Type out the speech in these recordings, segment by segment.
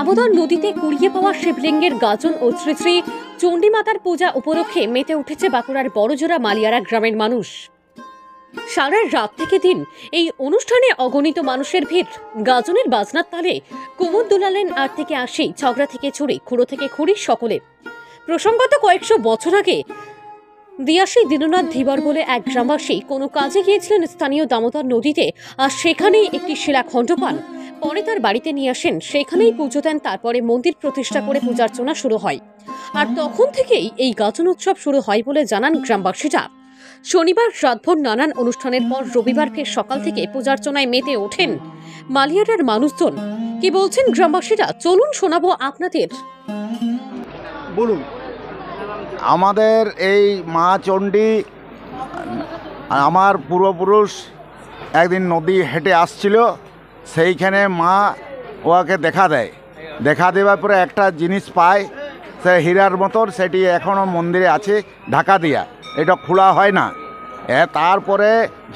দামোদর নদীতে কুড়িয়ে পাওয়া শিবলিঙ্গের গাজন ও শ্রী শ্রী চণ্ডীমাতার পূজা উপলক্ষে মেতে উঠেছে বাঁকুড়ার বড়জোড়া মালিয়ারা গ্রামের মানুষ। সারা রাত থেকে দিন এই অনুষ্ঠানে অগণিত মানুষের ভিড়। গাজনের বাজনার তালে কোমর দোলালেন 8 থেকে 80, ছগড়া থেকে ছুরি, খুঁড়ো থেকে খুঁড়ি সকলে। প্রসঙ্গত কয়েকশো বছর আগে দিয়াশী দীননাথ ধীবর বলে এক গ্রামবাসী কোনো কাজে গিয়েছিলেন স্থানীয় দামোদর নদীতে, আর সেখানেই একটি শিলাখণ্ড পান। পরে তার বাড়িতে নিয়ে আসেন, সেখানেই পুজো দেন। তারপরে মন্দির প্রতিষ্ঠা করে পূজার্চনা শুরু হয়, আর তখন থেকেই এই গাজন উৎসব শুরু হয় বলে জানান গ্রামবাসীরা। শনিবার রাতভর নানান অনুষ্ঠানের পর রবিবার ফের সকাল থেকে পূজার্চনায় মেতে ওঠেন মালিয়ারার মানুষজন। কি বলছেন গ্রামবাসীরা, চলুন শোনাবো আপনাদের। বলুন। আমাদের এই মা চণ্ডী, আমার পূর্বপুরুষ একদিন নদী হেঁটে আসছিল, সেইখানে মা ওকে দেখা দেওয়ার পরে একটা জিনিস পায়, সে হীরার মতন, সেটি এখনও মন্দিরে আছে ঢাকা দিয়া, এটা খোলা হয় না। তারপরে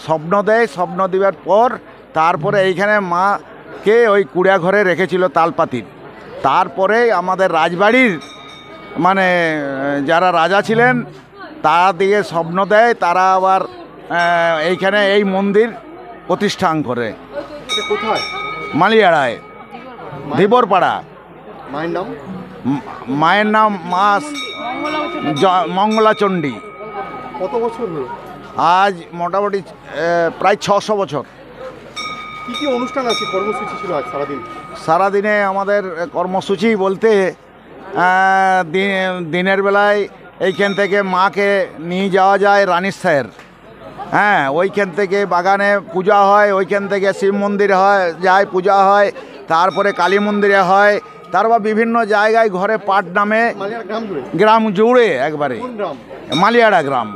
স্বপ্ন দেয়, স্বপ্ন দেওয়ার পর তারপরে এইখানে মাকে ওই কুড়া ঘরে রেখেছিল তালপাতির। তারপরে আমাদের রাজবাড়ির মানে যারা রাজা ছিলেন তারা দিয়ে স্বপ্ন দেয়, তারা আবার এইখানে এই মন্দির প্রতিষ্ঠান করে। কোথায়? মালিয়াড়ায়, ধীবরপাড়া। মায়ের নাম মা মঙ্গলা চণ্ডী। কত বছর হলো? আজ মোটামুটি প্রায় 600 বছর। কি কি অনুষ্ঠান আছে, কর্মসূচি ছিল আজ সারাদিন? সারাদিনে আমাদের কর্মসূচি বলতে দিনের বেলায় এইখান থেকে মাকে নিয়ে যাওয়া যায় রানীর, হ্যাঁ, ওইখান থেকে বাগানে পূজা হয়, ওইখান থেকে শিব মন্দিরে যায় পূজা হয়, তারপরে কালী মন্দিরে হয়, তারপর বিভিন্ন জায়গায় ঘরে পাট নামে গ্রাম জুড়ে একবারে মালিয়াড়া গ্রাম।